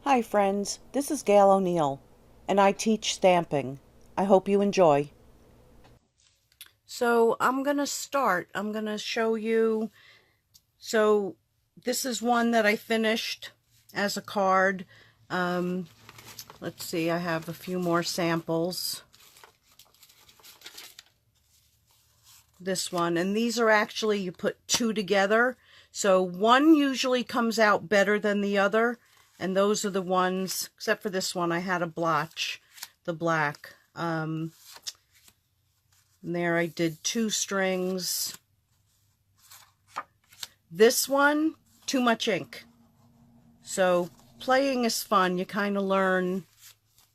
Hi friends, this is Gail O'Neill, and I teach stamping. I hope you enjoy. So I'm going to start. I'm going to show you. So this is one that I finished as a card. Um, let's see, I have a few more samples. This one, and these are actually, you put two together. So one usually comes out better than the other, and those are the ones, except for this one, I had a blotch, the black. And there I did two strings. This one, too much ink. So playing is fun. You kind of learn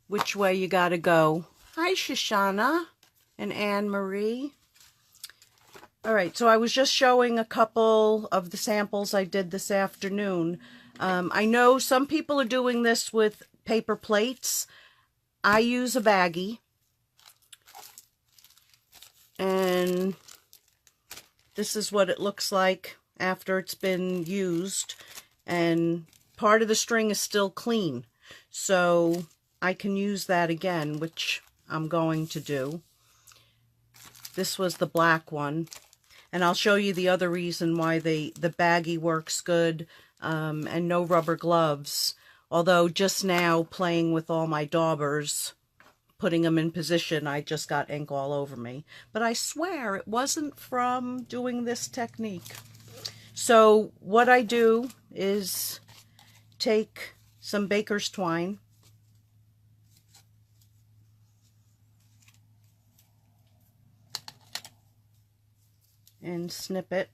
which way you got to go. Hi, Shoshana and Anne Marie. All right, so I was just showing a couple of the samples I did this afternoon. I know some people are doing this with paper plates. I use a baggie. And this is what it looks like after it's been used. And part of the string is still clean. So I can use that again, which I'm going to do. This was the black one. And I'll show you the other reason why the baggie works good, and no rubber gloves. Although just now, playing with all my daubers, putting them in position, I just got ink all over me. But I swear it wasn't from doing this technique. So what I do is take some baker's twine, and snip it.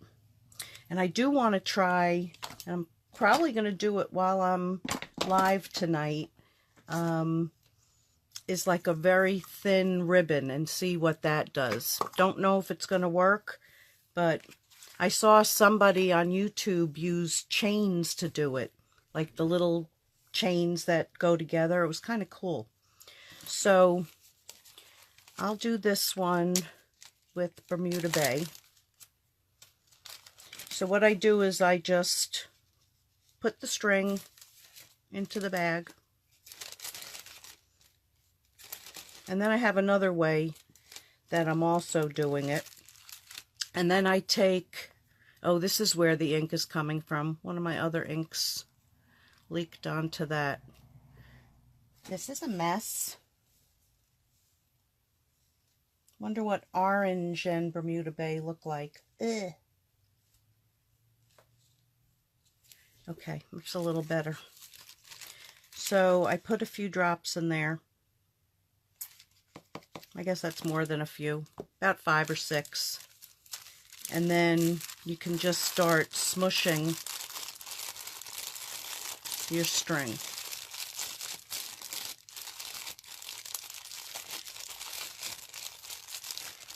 And I do want to try, and I'm probably going to do it while I'm live tonight, is like a very thin ribbon and see what that does. Don't know if it's going to work, but I saw somebody on YouTube use chains to do it, like the little chains that go together. It was kind of cool. So I'll do this one with Bermuda Bay. So what I do is I just put the string into the bag. And then I have another way that I'm also doing it. And then I take, oh, this is where the ink is coming from. One of my other inks leaked onto that. This is a mess. Wonder what orange and Bermuda Bay look like. Ugh. Okay, it's a little better. So I put a few drops in there. I guess that's more than a few, about 5 or 6. And then you can just start smushing your string.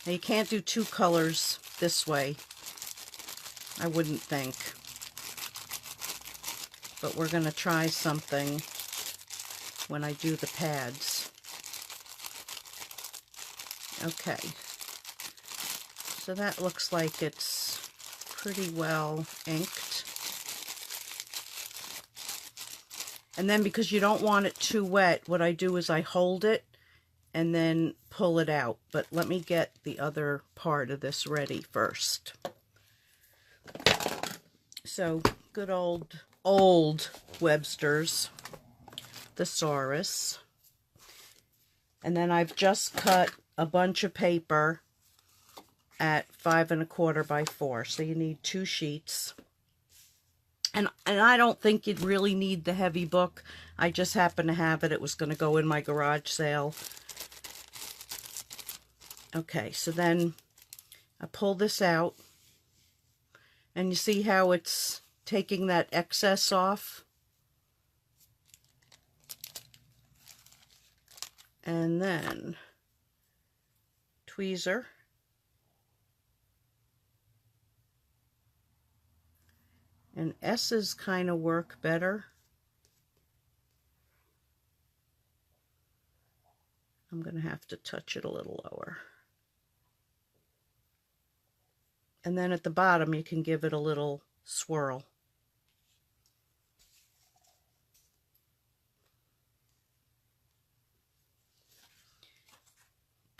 Now you can't do two colors this way, I wouldn't think. But we're going to try something when I do the pads. Okay. So that looks like it's pretty well inked. And then because you don't want it too wet, what I do is I hold it and then pull it out. But let me get the other part of this ready first. So good old Webster's thesaurus. And then I've just cut a bunch of paper at 5 1/4 by 4. So you need 2 sheets. And I don't think you'd really need the heavy book. I just happen to have it. It was going to go in my garage sale. Okay, so then I pull this out. And you see how it's taking that excess off? And then tweezer. And S's kind of work better. I'm going to have to touch it a little lower. And then at the bottom you can give it a little swirl.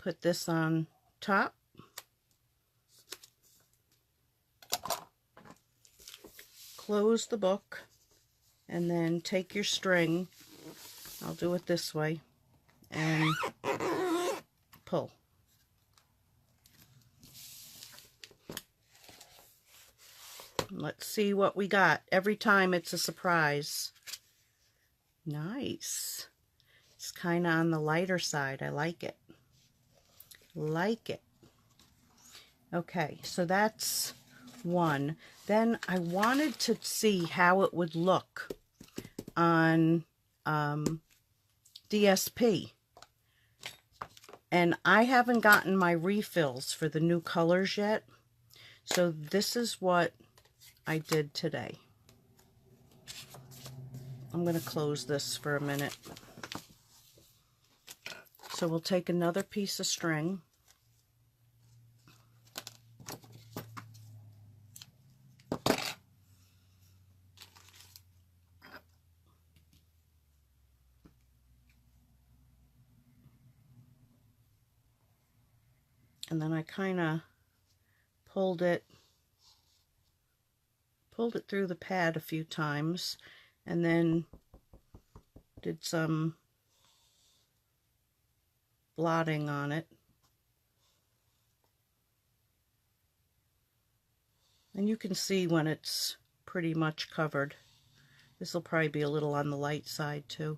put this on top. Close the book, and then take your string, I'll do it this way, and pull. Let's see what we got. Every time it's a surprise. Nice. It's kind of on the lighter side. I like it. Like it. Okay, so that's one. Then I wanted to see how it would look on DSP. And I haven't gotten my refills for the new colors yet. So this is what I did today. I'm going to close this for a minute. So we'll take another piece of string. And then I kind of pulled it through the pad a few times, and then did some blotting on it. And you can see when it's pretty much covered. This will probably be a little on the light side too.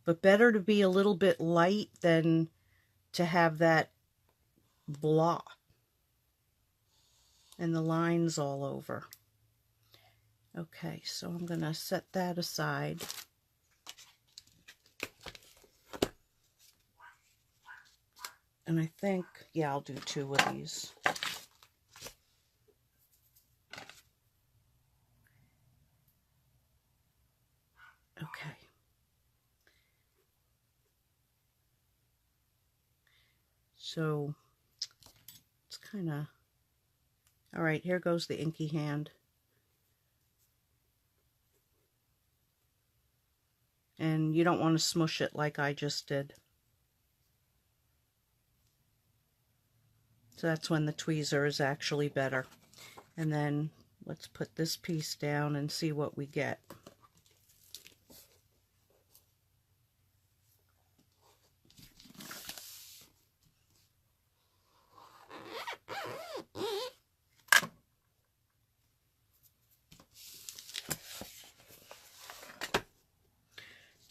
But better to be a little bit light than to have that blah and the lines all over. Okay, so I'm going to set that aside. And I think, yeah, I'll do 2 of these. Okay. So it's kind of, all right, here goes the inky hand. And you don't want to smush it like I just did. So that's when the tweezer is actually better. And then let's put this piece down and see what we get.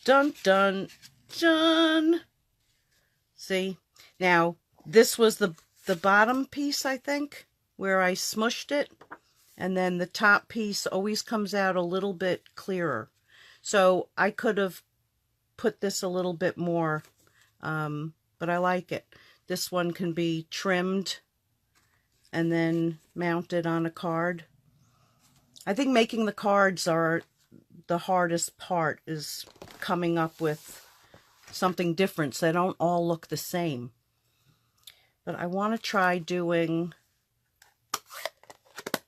Dun, dun, dun. See? Now, this was the bottom piece, I think, where I smushed it. And then the top piece always comes out a little bit clearer. So I could have put this a little bit more, but I like it. This one can be trimmed and then mounted on a card. I think making the cards are the hardest part, is coming up with something different so they don't all look the same. But I want to try doing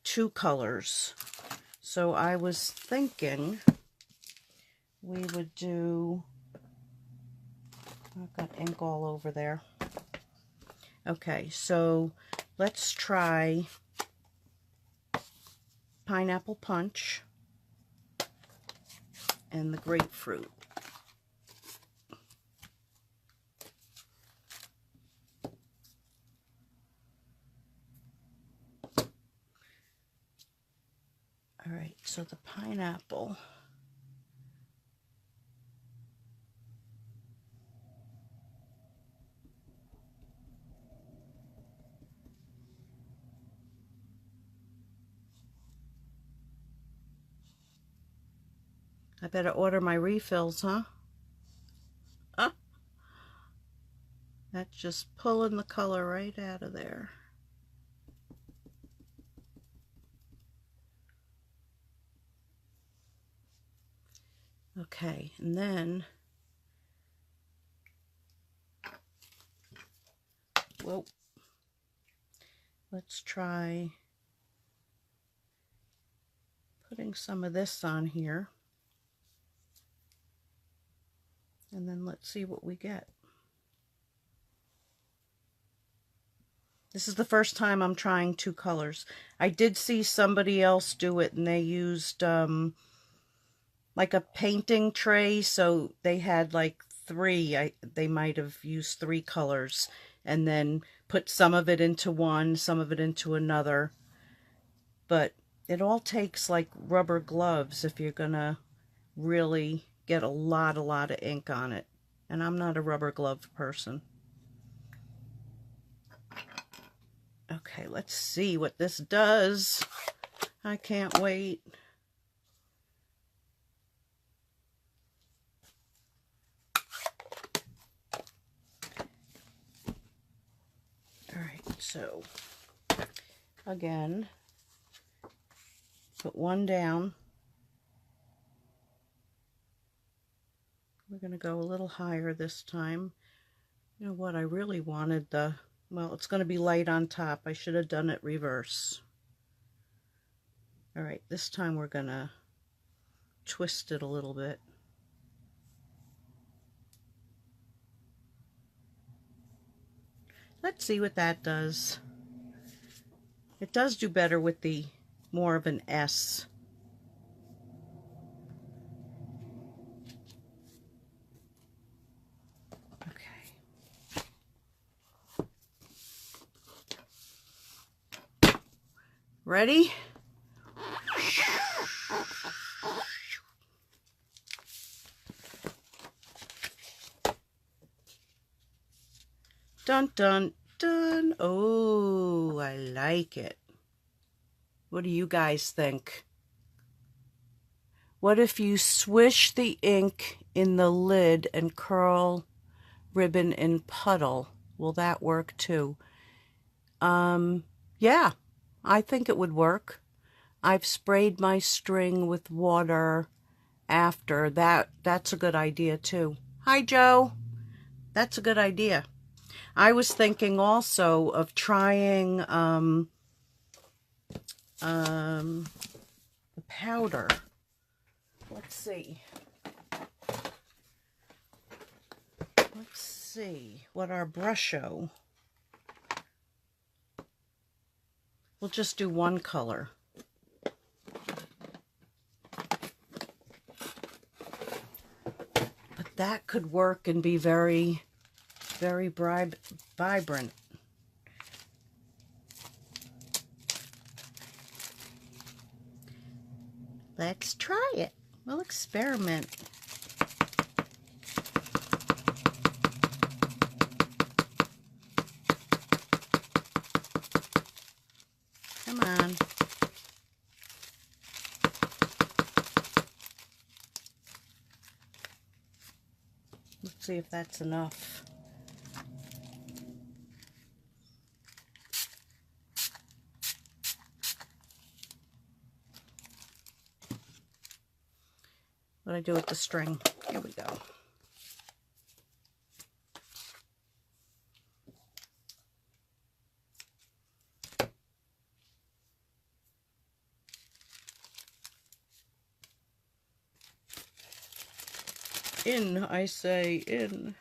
2 colors. So I was thinking we would do, I've got ink all over there. Okay, so let's try Pineapple Punch and the grapefruit. All right, so the pineapple. I better order my refills, huh? That's just pulling the color right out of there. Okay, and then, whoa, let's try putting some of this on here. And then let's see what we get. This is the first time I'm trying 2 colors. I did see somebody else do it, and they used like a painting tray, so they had like 3. They might have used 3 colors, and then put some of it into one, some of it into another. But it all takes like rubber gloves if you're gonna really get a lot of ink on it. And I'm not a rubber glove person. Okay, let's see what this does. I can't wait. All right, so again, put one down. We're going to go a little higher this time. You know what, I really wanted well, it's going to be light on top. I should have done it reverse. All right, this time we're going to twist it a little bit. Let's see what that does. It does do better with the more of an S. Ready? Dun dun dun. Oh, I like it. What do you guys think? What if you swish the ink in the lid and curl ribbon in puddle? Will that work too? Yeah, I think it would work. I've sprayed my string with water after that. That's a good idea too. Hi, Joe. That's a good idea. I was thinking also of trying the powder. Let's see. Let's see what our brusho. We'll just do one color. But that could work and be very, very vibrant. Let's try it. We'll experiment. Come on. Let's see if that's enough. What do I do with the string? Here we go. In, I say, in.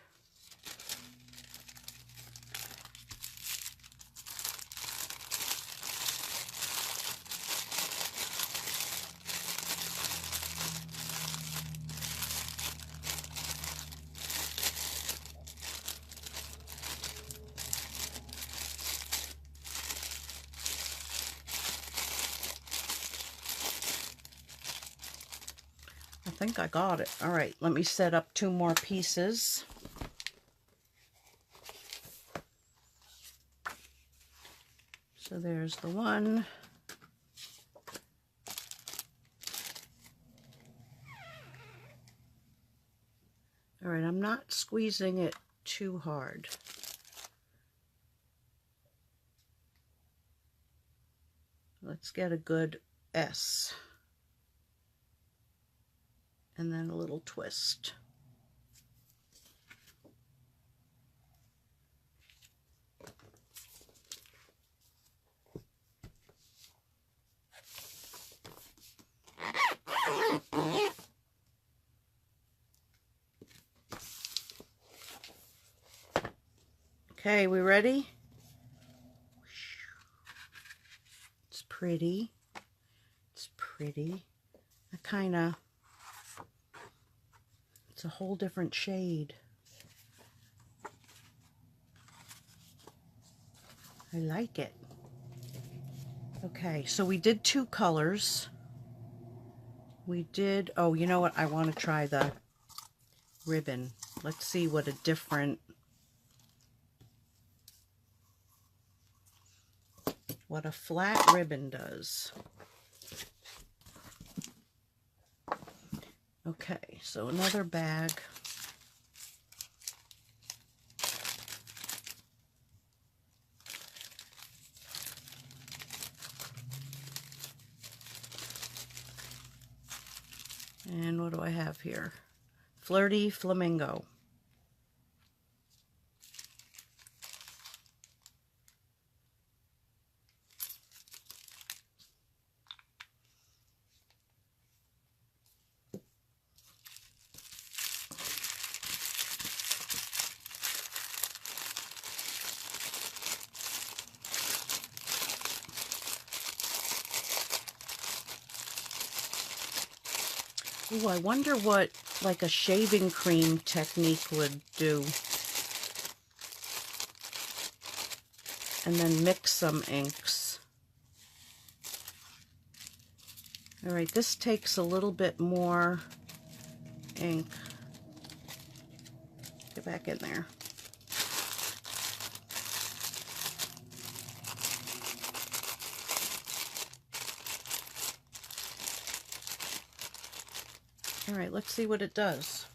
I think I got it. All right, let me set up 2 more pieces. So there's the one. All right, I'm not squeezing it too hard. Let's get a good S. And then a little twist. Okay, we ready? pretty. It's pretty. It's a whole different shade. I like it. Okay, so we did 2 colors. We did, oh, you know what? I want to try the ribbon. Let's see what a flat ribbon does. Okay, so another bag. And what do I have here? Flirty Flamingo. Ooh, I wonder what like a shaving cream technique would do. And then mix some inks. All right, this takes a little bit more ink. Get back in there. All right, let's see what it does.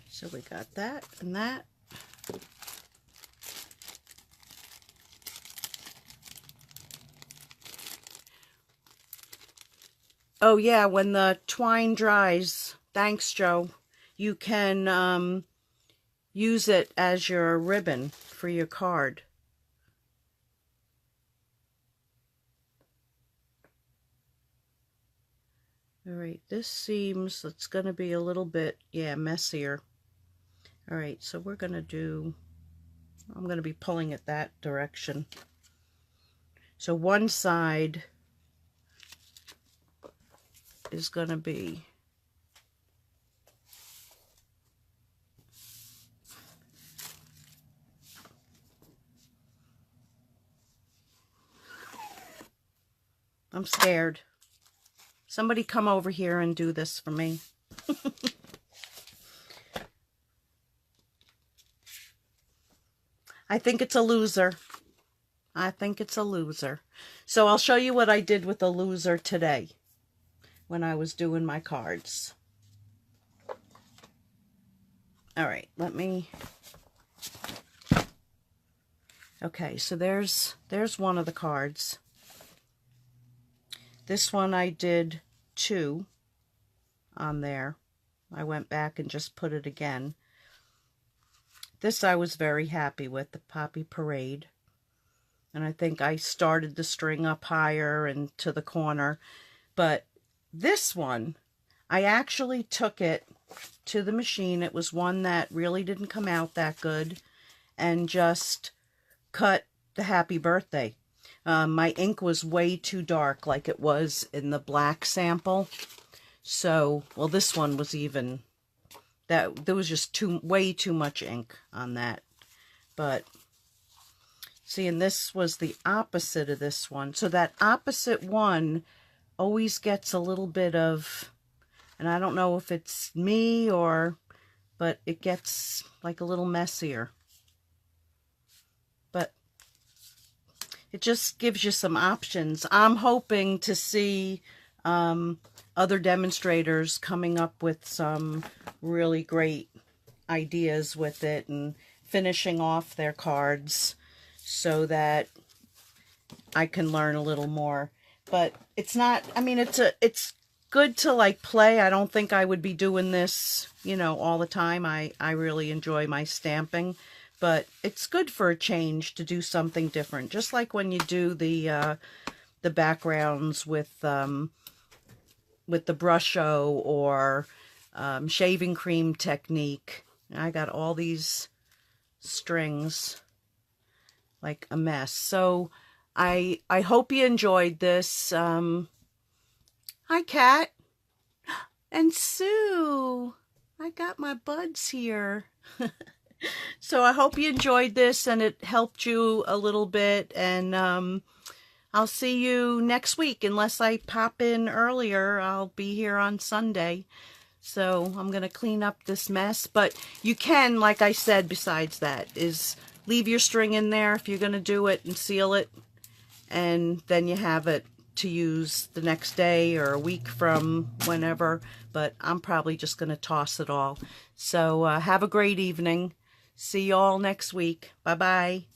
So we got that and that. Oh yeah, when the twine dries, thanks Joe, you can use it as your ribbon for your card. All right, this seems, it's going to be a little bit, yeah, messier. All right, so we're going to do, I'm going to be pulling it that direction. So one side is going to be I'm scared. Somebody come over here and do this for me. I think it's a loser. I think it's a loser. So I'll show you what I did with the loser today when I was doing my cards. All right, let me... Okay, so there's one of the cards. This one I did 2 on there. I went back and just put it again. This I was very happy with, the Poppy Parade. And I think I started the string up higher and to the corner. But this one, I actually took it to the machine. It was one that really didn't come out that good. And just cut the happy birthday. My ink was way too dark like it was in the black sample. So, well, this one was even, there was just way too much ink on that. But, see, and this was the opposite of this one. So that opposite one always gets a little bit of, and I don't know if it's me but it gets like a little messier. But it just gives you some options. I'm hoping to see other demonstrators coming up with some really great ideas with it and finishing off their cards so that I can learn a little more. But it's not, I mean, it's good to like play. I don't think I would be doing this, you know, all the time. I really enjoy my stamping. But it's good for a change to do something different. Just like when you do the backgrounds with the brush-o or shaving cream technique. I got all these strings like a mess. So I hope you enjoyed this. Hi, Kat and Sue. I got my buds here. So I hope you enjoyed this and it helped you a little bit. And I'll see you next week. Unless I pop in earlier, I'll be here on Sunday. So I'm going to clean up this mess. But you can, like I said, besides that, is leave your string in there if you're going to do it and seal it. And then you have it to use the next day or a week from whenever. But I'm probably just going to toss it all. So have a great evening. See you all next week. Bye-bye.